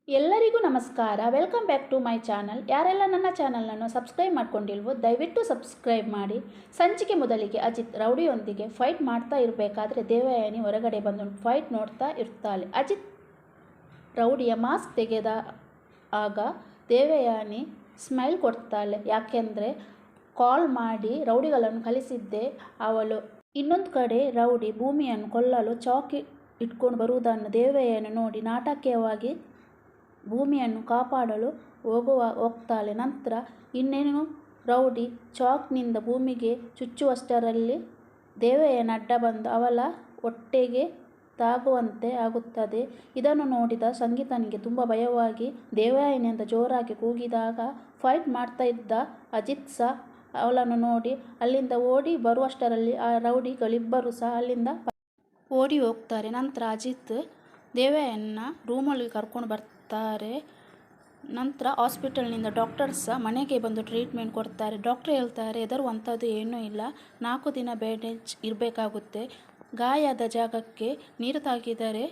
ಎಲ್ಲರಿಗೂ ನಮಸ್ಕಾರ. Welcome back to my channel. ಯಾರೆಲ್ಲ ನನ್ನ ಚಾನಲನ್ನು ಸಬ್ಸ್ಕ್ರೈಬ್ ಮಾಡ್ಕೊಂಡಿಲ್ವೋ ದಯವಿಟ್ಟು ಸಬ್ಸ್ಕ್ರೈಬ್ ಮಾಡಿ. ಸಂಚಿಕೆ ಮೊದಲಿಗೆ ಅಜಿತ್ ರೌಡಿಯೊಂದಿಗೆ ಫೈಟ್ ಮಾಡ್ತಾ ಇರಬೇಕಾದ್ರೆ ದೇವಯಾನಿ ಹೊರಗಡೆ ಬಂದು ಫೈಟ್ ನೋಡ್ತಾ ಇರ್ತಾಳೆ. ಅಜಿತ್ ರೌಡಿಯ ಮಾಸ್ಕ್ ತೆಗೆದ ಆಗ ದೇವಯಾನಿ ಸ್ಮೈಲ್ ಕೊಡ್ತಾಳೆ. ಯಾಕೆಂದರೆ ಕಾಲ್ ಮಾಡಿ ರೌಡಿಗಳನ್ನು ಕಳಿಸಿದ್ದೆ ಅವಳು. ಇನ್ನೊಂದು ಕಡೆ ರೌಡಿ ಭೂಮಿಯನ್ನು ಕೊಲ್ಲಲು ಚಾಕಿ ಇಟ್ಕೊಂಡು ಬರುವುದನ್ನು ದೇವಯಾನಿ ನೋಡಿ ನಾಟಕೀಯವಾಗಿ ಭೂಮಿಯನ್ನು ಕಾಪಾಡಲು ಹೋಗ್ತಾಳೆ. ನಂತರ ಇನ್ನೇನು ರೌಡಿ ಚಾಕ್ನಿಂದ ಭೂಮಿಗೆ ಚುಚ್ಚುವಷ್ಟರಲ್ಲಿ ದೇವಯಾನಿ ಅಡ್ಡ ಬಂದು ಅವಳ ಹೊಟ್ಟೆಗೆ ತಾಗುವಂತೆ ಆಗುತ್ತದೆ. ಇದನ್ನು ನೋಡಿದ ಸಂಗೀತನಿಗೆ ತುಂಬ ಭಯವಾಗಿ ದೇವಯಾನಿ ಅಂತ ಜೋರಾಗಿ ಕೂಗಿದಾಗ ಫೈಟ್ ಮಾಡ್ತಾ ಇದ್ದ ಅಜಿತ್ ಸಹ ಅವಳನ್ನು ನೋಡಿ ಅಲ್ಲಿಂದ ಓಡಿ ಬರುವಷ್ಟರಲ್ಲಿ ಆ ರೌಡಿಗಳಿಬ್ಬರು ಸಹ ಅಲ್ಲಿಂದ ಓಡಿ ಹೋಗ್ತಾರೆ. ನಂತರ ಅಜಿತ್ ದೇವಯಾನಿನ ರೂಮಲ್ಲಿ ಕರ್ಕೊಂಡು ಬರ್ತಾರೆ. ನಂತರ ಹಾಸ್ಪಿಟಲ್ನಿಂದ ಡಾಕ್ಟರ್ಸ್ ಮನೆಗೆ ಬಂದು ಟ್ರೀಟ್ಮೆಂಟ್ ಕೊಡ್ತಾರೆ. ಡಾಕ್ಟರ್ ಹೇಳ್ತಾರೆ ಹೆದರುವಂಥದ್ದು ಏನೂ ಇಲ್ಲ, 4 ದಿನ ಬ್ಯಾಂಡೇಜ್ ಇರಬೇಕಾಗುತ್ತೆ, ಗಾಯದ ಜಾಗಕ್ಕೆ ನೀರು ತಾಗಿದರೆ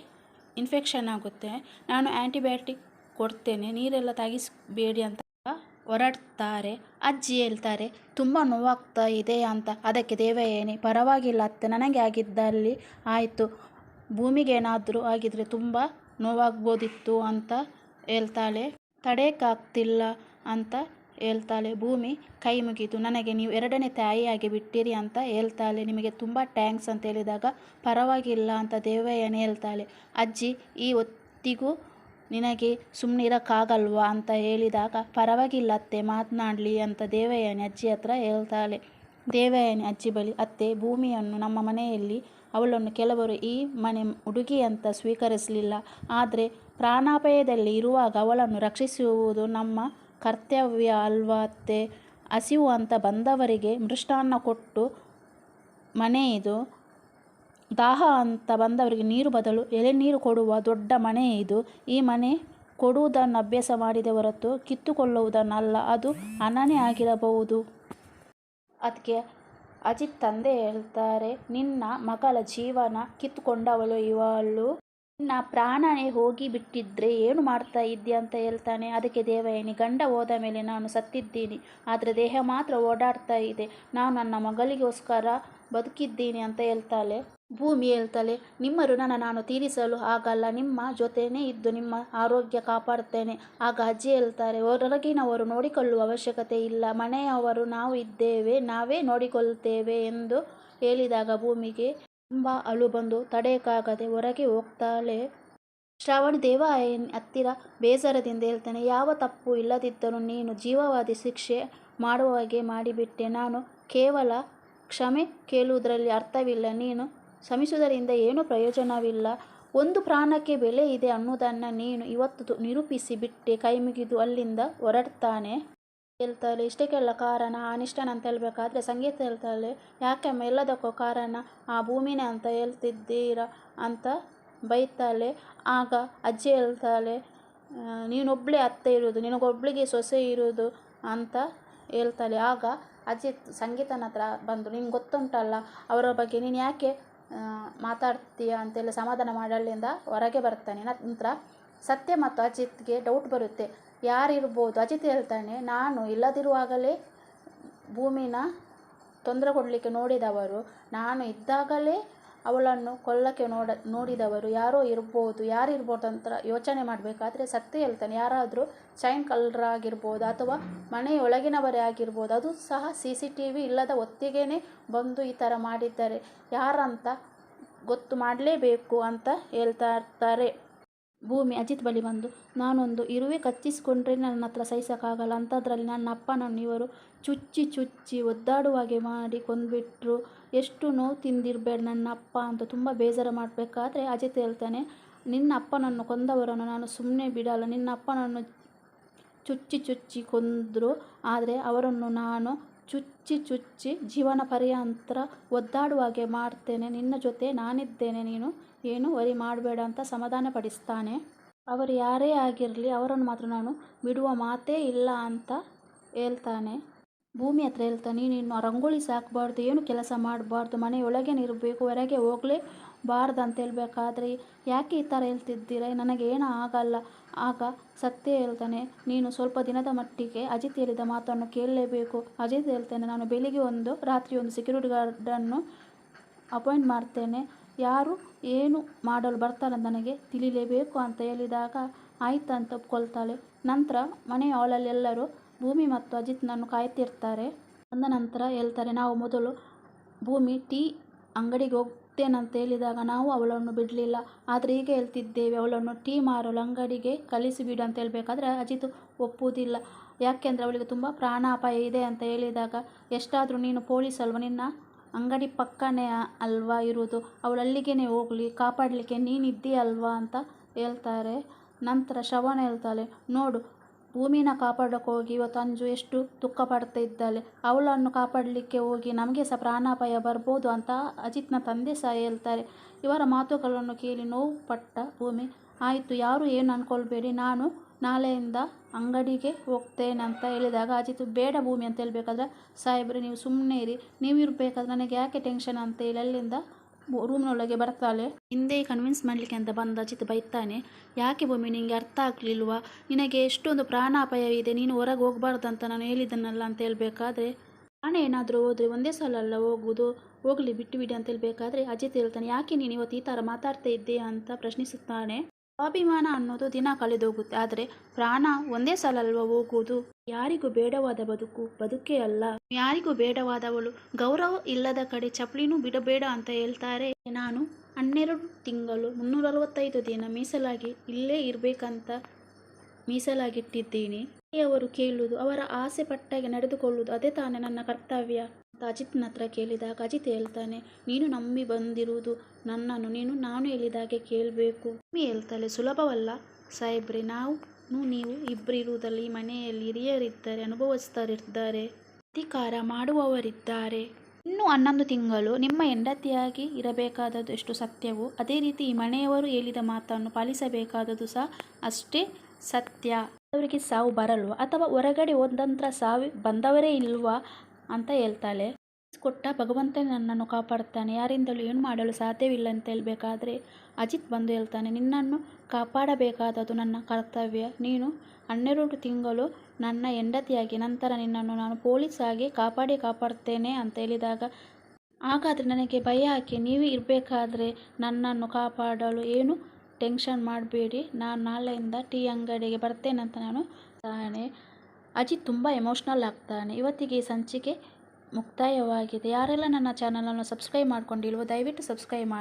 ಇನ್ಫೆಕ್ಷನ್ ಆಗುತ್ತೆ, ನಾನು ಆ್ಯಂಟಿಬಯೋಟಿಕ್ ಕೊಡ್ತೇನೆ, ನೀರೆಲ್ಲ ತಾಗಿಸಬೇಡಿ ಅಂತ ಹೊರಡ್ತಾರೆ. ಅಜ್ಜಿ ಹೇಳ್ತಾರೆ ತುಂಬ ನೋವಾಗ್ತಾ ಇದೆ ಅಂತ. ಅದಕ್ಕೆ ದೇವಯಾನಿ ಪರವಾಗಿಲ್ಲ ಅತ್ತೆ, ನನಗೆ ಆಗಿದ್ದಲ್ಲಿ ಆಯಿತು, ಭೂಮಿಗೇನಾದರೂ ಆಗಿದ್ರೆ ತುಂಬ ನೋವಾಗ್ಬೋದಿತ್ತು ಅಂತ ಹೇಳ್ತಾಳೆ. ತಡೆಯೋಕ್ಕಾಗ್ತಿಲ್ಲ ಅಂತ ಹೇಳ್ತಾಳೆ. ಭೂಮಿ ಕೈ ಮುಗಿದು ನನಗೆ ನೀವು 2ನೇ ತಾಯಿಯಾಗಿ ಬಿಟ್ಟಿರಿ ಅಂತ ಹೇಳ್ತಾಳೆ. ನಿಮಗೆ ತುಂಬ ಥ್ಯಾಂಕ್ಸ್ ಅಂತ ಹೇಳಿದಾಗ ಪರವಾಗಿಲ್ಲ ಅಂತ ದೇವಯಾನಿ ಹೇಳ್ತಾಳೆ. ಅಜ್ಜಿ ಈ ಹೊತ್ತಿಗೂ ನಿನಗೆ ಸುಮ್ಮನೆ ಇರೋಕ್ಕಾಗಲ್ವಾ ಅಂತ ಹೇಳಿದಾಗ ಪರವಾಗಿಲ್ಲ ಅತ್ತೆ ಮಾತನಾಡಲಿ ಅಂತ ದೇವಯಾನಿ ಅಜ್ಜಿ ಹತ್ರ ಹೇಳ್ತಾಳೆ. ದೇವಯಾನಿ ಅಜ್ಜಿ ಬಳಿ ಅತ್ತೆ, ಭೂಮಿಯನ್ನು ನಮ್ಮ ಮನೆಯಲ್ಲಿ ಅವಳನ್ನು ಕೆಲವರು ಈ ಮನೆ ಹುಡುಗಿ ಅಂತ ಸ್ವೀಕರಿಸಲಿಲ್ಲ, ಆದರೆ ಪ್ರಾಣಾಪಾಯದಲ್ಲಿ ಇರುವಾಗ ಅವಳನ್ನು ರಕ್ಷಿಸುವುದು ನಮ್ಮ ಕರ್ತವ್ಯ ಅಲ್ವಾ ಅತ್ತೆ? ಹಸಿವು ಅಂತ ಬಂದವರಿಗೆ ಮೃಷ್ಟಾನ್ನ ಕೊಟ್ಟು ಮನೆ ಇದು, ದಾಹ ಅಂತ ಬಂದವರಿಗೆ ನೀರು ಬದಲು ಎಳೆನೀರು ಕೊಡುವ ದೊಡ್ಡ ಮನೆ ಇದು. ಈ ಮನೆ ಕೊಡುವುದನ್ನು ಅಭ್ಯಾಸ ಮಾಡಿದೆ ಹೊರತು ಕಿತ್ತುಕೊಳ್ಳುವುದನ್ನಲ್ಲ. ಅದು ಅನನ್ಯ ಆಗಿರಬಹುದು. ಅದಕ್ಕೆ ಅಜಿತ್ ತಂದೆ ಹೇಳ್ತಾರೆ, ನಿನ್ನ ಮಗಳ ಜೀವನ ಕಿತ್ತುಕೊಂಡವಳು ಇವಳು, ನಿನ್ನ ಪ್ರಾಣನೇ ಹೋಗಿ ಬಿಟ್ಟಿದ್ರೆ ಏನು ಮಾಡ್ತಾ ಇದ್ದೆ ಅಂತ ಹೇಳ್ತಾನೆ. ಅದಕ್ಕೆ ದೇವಯಾನಿ ಗಂಡ ಹೋದ ಮೇಲೆ ನಾನು ಸತ್ತಿದ್ದೀನಿ, ಆದರೆ ದೇಹ ಮಾತ್ರ ಓಡಾಡ್ತಾ ಇದೆ, ನಾನು ನನ್ನ ಮಗಳಿಗೋಸ್ಕರ ಬದುಕಿದ್ದೀನಿ ಅಂತ ಹೇಳ್ತಾಳೆ. ಭೂಮಿ ಹೇಳ್ತಾಳೆ, ನಿಮ್ಮ ಋಣನ ನಾನು ತೀರಿಸಲು ಆಗಲ್ಲ, ನಿಮ್ಮ ಜೊತೆನೇ ಇದ್ದು ನಿಮ್ಮ ಆರೋಗ್ಯ ಕಾಪಾಡ್ತೇನೆ. ಆಗ ಅಜ್ಜಿ ಹೇಳ್ತಾರೆ, ಹೊರಗಿನವರು ನೋಡಿಕೊಳ್ಳುವ ಅವಶ್ಯಕತೆ ಇಲ್ಲ, ಮನೆಯವರು ನಾವು ಇದ್ದೇವೆ, ನಾವೇ ನೋಡಿಕೊಳ್ತೇವೆ ಎಂದು ಹೇಳಿದಾಗ ಭೂಮಿಗೆ ತುಂಬ ಅಳು ಬಂದು ತಡೆಯೋಕ್ಕಾಗದೆ ಹೊರಗೆ ಹೋಗ್ತಾಳೆ. ಶ್ರಾವಣಿ ದೇವಯಾನಿ ಹತ್ತಿರ ಬೇಸರದಿಂದ ಹೇಳ್ತಾನೆ, ಯಾವ ತಪ್ಪು ಇಲ್ಲದಿದ್ದರೂ ನೀನು ಜೀವಾವಧಿ ಶಿಕ್ಷೆ ಮಾಡುವಾಗೆ ಮಾಡಿಬಿಟ್ಟೆ, ನಾನು ಕೇವಲ ಕ್ಷಮೆ ಕೇಳುವುದರಲ್ಲಿ ಅರ್ಥವಿಲ್ಲ, ನೀನು ಶ್ರಮಿಸುವುದರಿಂದ ಏನೂ ಪ್ರಯೋಜನವಿಲ್ಲ, ಒಂದು ಪ್ರಾಣಕ್ಕೆ ಬೆಲೆ ಇದೆ ಅನ್ನೋದನ್ನು ನೀನು ಇವತ್ತು ನಿರೂಪಿಸಿ ಬಿಟ್ಟೆ, ಕೈ ಮುಗಿದು ಅಲ್ಲಿಂದ ಹೊರಡ್ತಾನೆ. ಹೇಳ್ತಾಳೆ, ಇಷ್ಟಕ್ಕೆಲ್ಲ ಕಾರಣ ಅನಿಷ್ಟನಂತ ಹೇಳಬೇಕಾದ್ರೆ ಸಂಗೀತ ಹೇಳ್ತಾಳೆ, ಯಾಕಮ್ಮ ಎಲ್ಲದಕ್ಕೂ ಕಾರಣ ಆ ಭೂಮಿನೇ ಅಂತ ಹೇಳ್ತಿದ್ದೀರಾ ಅಂತ ಬೈತಾಳೆ. ಆಗ ಅಜ್ಜಿ ಹೇಳ್ತಾಳೆ, ನೀನೊಬ್ಬಳೇ ಅತ್ತೆ ಇರೋದು, ನಿನಗೊಬ್ಬಳಿಗೆ ಸೊಸೆ ಇರೋದು ಅಂತ ಹೇಳ್ತಾಳೆ. ಆಗ ಅಜಿತ್ ಸಂಗೀತನ ಹತ್ರ ಬಂದು, ನಿಂಗೆ ಗೊತ್ತುಂಟಲ್ಲ ಅವರ ಬಗ್ಗೆ, ನೀನು ಯಾಕೆ ಮಾತಾಡ್ತೀಯ ಅಂತೆಲ್ಲ ಸಮಾಧಾನ ಮಾಡಲಿಂದ ಹೊರಗೆ ಬರ್ತಾನೆ. ನಂತರ ಸತ್ಯ ಮತ್ತು ಅಜಿತ್ಗೆ ಡೌಟ್ ಬರುತ್ತೆ, ಯಾರಿರ್ಬೋದು? ಅಜಿತ್ ಹೇಳ್ತಾನೆ, ನಾನು ಇಲ್ಲದಿರುವಾಗಲೇ ಭೂಮಿನ ತೊಂದರೆ ಕೊಡಲಿಕ್ಕೆ ನೋಡಿದವರು, ನಾನು ಇದ್ದಾಗಲೇ ಅವಳನ್ನು ಕೊಲ್ಲಕ್ಕೆ ನೋಡಿದವರು ಯಾರೋ ಇರ್ಬೋದು, ಯಾರಿರ್ಬೋದು ಅಂತ ಯೋಚನೆ ಮಾಡಬೇಕಾದ್ರೆ ಸತ್ಯ ಹೇಳ್ತಾನೆ, ಯಾರಾದರೂ ಚೈನ್ ಕಳ್ಳರಾಗಿರ್ಬೋದು ಅಥವಾ ಮನೆಯೊಳಗಿನವರೇ ಆಗಿರ್ಬೋದು, ಅದು ಸಹ CCTV ಇಲ್ಲದ ಹೊತ್ತಿಗೆ ಬಂದು ಈ ಥರ ಮಾಡಿದ್ದಾರೆ, ಯಾರಂತ ಗೊತ್ತು ಮಾಡಲೇಬೇಕು ಅಂತ ಹೇಳ್ತಾ ಇರ್ತಾರೆ. ಭೂಮಿ ಅಜಿತ್ ಬಳಿ ಬಂದು, ನಾನೊಂದು ಇರುವೆ ಕಚ್ಚಿಸಿಕೊಂಡ್ರೆ ನನ್ನ ಹತ್ರ ಸಹಿಸೋಕ್ಕಾಗಲ್ಲ, ಅಂಥದ್ರಲ್ಲಿ ನನ್ನ ಅಪ್ಪನನ್ನು ಇವರು ಚುಚ್ಚಿ ಒದ್ದಾಡುವಾಗೆ ಮಾಡಿ ಕೊಂದುಬಿಟ್ರು, ಎಷ್ಟು ನೋವು ತಿಂದಿರಬೇಡ ನನ್ನ ಅಪ್ಪ ಅಂತ ತುಂಬ ಬೇಜಾರ ಮಾಡಬೇಕಾದ್ರೆ ಅಜಿತ್ ಹೇಳ್ತಾನೆ, ನಿನ್ನ ಅಪ್ಪನನ್ನು ಕೊಂದವರನ್ನು ನಾನು ಸುಮ್ಮನೆ ಬಿಡಲ್ಲ, ನಿನ್ನ ಅಪ್ಪನನ್ನು ಚುಚ್ಚಿ ಕೊಂದರು, ಆದರೆ ಅವರನ್ನು ನಾನು ಚುಚ್ಚಿ ಜೀವನ ಪರ್ಯಂತರ ಒದ್ದಾಡುವಾಗೆ ಮಾಡ್ತೇನೆ, ನಿನ್ನ ಜೊತೆ ನಾನಿದ್ದೇನೆ, ನೀನು ಏನು ವರಿ ಮಾಡಬೇಡ ಅಂತ ಸಮಾಧಾನ ಪಡಿಸ್ತಾನೆ. ಅವರು ಯಾರೇ ಆಗಿರಲಿ ಅವರನ್ನು ಮಾತ್ರ ನಾನು ಬಿಡುವ ಮಾತೇ ಇಲ್ಲ ಅಂತ ಹೇಳ್ತಾನೆ. ಭೂಮಿ ಹತ್ರ ಹೇಳ್ತಾನೆ, ನೀನು ರಂಗೋಲಿ ಸಾಕಬಾರ್ದು, ಏನು ಕೆಲಸ ಮಾಡಬಾರ್ದು, ಮನೆಯೊಳಗೇನೆ ಇರಬೇಕು, ಹೊರಗೆ ಹೋಗಲೇಬಾರ್ದು ಅಂತ ಹೇಳ್ಬೇಕಾದ್ರೆ ಯಾಕೆ ಈ ಥರ ಹೇಳ್ತಿದ್ದೀರ, ನನಗೆ ಏನೂ ಆಗಲ್ಲ, ಆಗ ಸತ್ಯ ಹೇಳ್ತಾನೆ, ನೀನು ಸ್ವಲ್ಪ ದಿನದ ಮಟ್ಟಿಗೆ ಅಜಿತ್ ಹೇಳಿದ ಮಾತನ್ನು ಕೇಳಲೇಬೇಕು. ಅಜಿತ್ ಹೇಳ್ತಾನೆ, ನಾನು ಬೆಳಿಗ್ಗೆ ಒಂದು ರಾತ್ರಿ ಒಂದು ಸೆಕ್ಯೂರಿಟಿ ಗಾರ್ಡನ್ನು ಅಪಾಯಿಂಟ್ ಮಾಡ್ತೇನೆ. ಯಾರು ಏನು ಮಾಡಲು ಬರ್ತಾರೆ ನನಗೆ ತಿಳಿಲೇಬೇಕು ಅಂತ ಹೇಳಿದಾಗ ಆಯ್ತಂತ ಒಪ್ಕೊಳ್ತಾಳೆ. ನಂತರ ಮನೆಯ ಹಾಲಲ್ಲಿ ಎಲ್ಲರೂ ಭೂಮಿ ಮತ್ತು ಅಜಿತ್ನನ್ನು ಕಾಯ್ತಿರ್ತಾರೆ. ಬಂದ ನಂತರ ಹೇಳ್ತಾರೆ, ನಾವು ಮೊದಲು ಭೂಮಿ ಟೀ ಅಂಗಡಿಗೆ ಹೋಗ್ತೇನಂತ ಹೇಳಿದಾಗ ನಾವು ಅವಳನ್ನು ಬಿಡಲಿಲ್ಲ. ಆದರೆ ಈಗ ಹೇಳ್ತಿದ್ದೇವೆ ಅವಳನ್ನು ಟೀ ಮಾರಲು ಅಂಗಡಿಗೆ ಕಳಿಸಿಬಿಡು ಅಂತ ಹೇಳಬೇಕಾದ್ರೆ ಅಜಿತ್ ಒಪ್ಪುವುದಿಲ್ಲ. ಯಾಕೆಂದರೆ ಅವಳಿಗೆ ತುಂಬ ಪ್ರಾಣಾಪಾಯ ಇದೆ ಅಂತ ಹೇಳಿದಾಗ, ಎಷ್ಟಾದರೂ ನೀನು ಪೊಲೀಸ್ ಅಲ್ವಾ, ನಿನ್ನ ಅಂಗಡಿ ಪಕ್ಕನೇ ಅಲ್ವಾ ಇರುವುದು, ಅವಳು ಅಲ್ಲಿಗೇ ಹೋಗಲಿ, ಕಾಪಾಡಲಿಕ್ಕೆ ನೀನಿದ್ದೀಯಲ್ವಾ ಅಂತ ಹೇಳ್ತಾರೆ. ನಂತರ ಶ್ರವಣ ಹೇಳ್ತಾಳೆ, ನೋಡು ಭೂಮಿನ ಕಾಪಾಡೋಕ್ಕೋಗಿ ಇವತ್ತು ಅಂಜು ಎಷ್ಟು ದುಃಖ ಪಡ್ತಾ ಇದ್ದಾಳೆ, ಅವಳನ್ನು ಕಾಪಾಡಲಿಕ್ಕೆ ಹೋಗಿ ನಮಗೆ ಸಹ ಪ್ರಾಣಾಪಾಯ ಬರ್ಬೋದು ಅಂತ ಅಜಿತ್ನ ತಂದೆ ಸಹ ಹೇಳ್ತಾರೆ. ಇವರ ಮಾತುಗಳನ್ನು ಕೇಳಿ ನೋವು ಪಟ್ಟ ಭೂಮಿ, ಆಯಿತು ಯಾರು ಏನು ಅಂದ್ಕೊಳ್ಬೇಡಿ, ನಾನು ನಾಳೆಯಿಂದ ಅಂಗಡಿಗೆ ಹೋಗ್ತೇನೆ ಅಂತ ಹೇಳಿದಾಗ ಅಜಿತ್ ಬೇಡ ಭೂಮಿ ಅಂತ ಹೇಳಬೇಕಾದ್ರೆ, ಸಾಹೇಬ್ರೆ ನೀವು ಸುಮ್ಮನೆ ಇರಿ, ನೀವು ಇರಬೇಕಾದ್ರೆ ನನಗೆ ಯಾಕೆ ಟೆನ್ಷನ್ ಅಂತ ಹೇಳಿ ಅಲ್ಲಿಂದ ರೂಮ್ನೊಳಗೆ ಬರ್ತಾಳೆ. ಹಿಂದೆ ಕನ್ವಿನ್ಸ್ ಮಾಡಲಿಕ್ಕೆ ಅಂತ ಬಂದ ಅಜಿತ್ ಬೈತಾನೆ, ಯಾಕೆ ಭೂಮಿ ನಿನಗೆ ಅರ್ಥ ಆಗಲಿಲ್ವಾ, ನಿನಗೆ ಎಷ್ಟೊಂದು ಪ್ರಾಣಾಪಾಯವಿದೆ, ನೀನು ಹೊರಗೆ ಹೋಗಬಾರ್ದು ಅಂತ ನಾನು ಹೇಳಿದ್ದನಲ್ಲ ಅಂತ ಹೇಳಬೇಕಾದ್ರೆ, ನಾನು ಏನಾದರೂ ಹೋದರೆ ಒಂದೇ ಸಲ ಅಲ್ಲ ಹೋಗುವುದು, ಹೋಗಲಿ ಬಿಟ್ಟು ಬಿಡಿ ಅಂತ ಹೇಳಬೇಕಾದ್ರೆ ಅಜಿತ್ ಹೇಳ್ತಾನೆ, ಯಾಕೆ ನೀನು ಇವತ್ತು ಈ ಥರ ಮಾತಾಡ್ತಾ ಇದ್ದೀಯಾ ಅಂತ ಪ್ರಶ್ನಿಸುತ್ತಾನೆ. ಸ್ವಾಭಿಮಾನ ಅನ್ನೋದು ದಿನ ಕಳೆದೋಗುತ್ತೆ, ಆದರೆ ಪ್ರಾಣ ಒಂದೇ ಸಲ ಅಲ್ವಾ ಹೋಗುವುದು. ಯಾರಿಗೂ ಬೇಡವಾದ ಬದುಕು ಬದುಕೇ ಅಲ್ಲ, ಯಾರಿಗೂ ಬೇಡವಾದವಳು. ಗೌರವ ಇಲ್ಲದ ಕಡೆ ಚಪ್ಪಲಿನೂ ಬಿಡಬೇಡ ಅಂತ ಹೇಳ್ತಾರೆ. ನಾನು 12 ತಿಂಗಳು 365 ದಿನ ಮೀಸಲಾಗಿ ಇಲ್ಲೇ ಇರಬೇಕಂತ ಮೀಸಲಾಗಿಟ್ಟಿದ್ದೀನಿ. ಅವರು ಕೇಳುವುದು, ಅವರ ಆಸೆ ಪಟ್ಟಾಗೆ ನಡೆದುಕೊಳ್ಳುವುದು, ಅದೇ ತಾನೇ ನನ್ನ ಕರ್ತವ್ಯ ಅಂತ ಅಜಿತ್ನ ಹತ್ರ ಕೇಳಿದಾಗ ಅಜಿತ್ ಹೇಳ್ತಾನೆ, ನೀನು ನಂಬಿ ಬಂದಿರುವುದು ನನ್ನನ್ನು, ನೀನು ನಾನು ಹೇಳಿದಾಗೆ ಕೇಳಬೇಕು. ಭೂಮಿ ಹೇಳ್ತಾಳೆ, ಸುಲಭವಲ್ಲ ಸಾಹೇಬ್ರೆ, ನೀವು ಇಬ್ಬರು ಇರುವುದಲ್ಲ, ಈ ಮನೆಯಲ್ಲಿ ಹಿರಿಯರಿದ್ದಾರೆ, ಅನುಭವಿಸ್ತರಿದ್ದಾರೆ, ಅಧಿಕಾರ ಮಾಡುವವರಿದ್ದಾರೆ. ಇನ್ನು 11 ತಿಂಗಳು ನಿಮ್ಮ ಹೆಂಡತಿಯಾಗಿ ಇರಬೇಕಾದದ್ದು ಎಷ್ಟು ಸತ್ಯವೋ ಅದೇ ರೀತಿ ಈ ಮನೆಯವರು ಹೇಳಿದ ಮಾತನ್ನು ಪಾಲಿಸಬೇಕಾದದ್ದು ಸಹ ಅಷ್ಟೇ ಸತ್ಯ. ಅವರಿಗೆ ಸಾವು ಬರಲ್ವಾ ಅಥವಾ ಹೊರಗಡೆ ಹೋದಂತ್ರ ಸಾವು ಬಂದವರೇ ಇಲ್ವಾ ಅಂತ ಹೇಳ್ತಾಳೆ. ಕೊಟ್ಟ ಭಗವಂತನೇ ನನ್ನನ್ನು ಕಾಪಾಡ್ತಾನೆ, ಯಾರಿಂದಲೂ ಏನು ಮಾಡಲು ಸಾಧ್ಯವಿಲ್ಲ ಅಂತ ಹೇಳಬೇಕಾದ್ರೆ ಅಜಿತ್ ಬಂದು ಹೇಳ್ತಾನೆ, ನಿನ್ನನ್ನು ಕಾಪಾಡಬೇಕಾದದ್ದು ನನ್ನ ಕರ್ತವ್ಯ. ನೀನು 12 ತಿಂಗಳು ನನ್ನ ಹೆಂಡತಿಯಾಗಿ, ನಂತರ ನಿನ್ನನ್ನು ನಾನು ಪೊಲೀಸ್ ಆಗಿ ಕಾಪಾಡ್ತೇನೆ ಅಂತ ಹೇಳಿದಾಗ, ಹಾಗಾದರೆ ನನಗೆ ಭಯ ಹಾಕಿ ನೀವು ಇರಬೇಕಾದ್ರೆ ನನ್ನನ್ನು ಕಾಪಾಡಲು ಏನು ಟೆನ್ಷನ್ ಮಾಡಬೇಡಿ, ನಾನು ನಾಳೆಯಿಂದ ಟೀ ಅಂಗಡಿಗೆ ಬರ್ತೇನೆ ಅಂತ ನಾನು ತಾನೆ. ಅಜಿತ್ ತುಂಬ ಎಮೋಷ್ನಲ್ ಆಗ್ತಾನೆ. ಇವತ್ತಿಗೆ ಈ ಸಂಚಿಕೆ ಮುಕ್ತಾಯವಾಗಿದೆ. ಯಾರೆಲ್ಲ ನನ್ನ ಚಾನಲನ್ನು ಸಬ್ಸ್ಕ್ರೈಬ್ ಮಾಡ್ಕೊಂಡಿಲ್ವೋ ದಯವಿಟ್ಟು ಸಬ್ಸ್ಕ್ರೈಬ್ ಮಾಡಿ.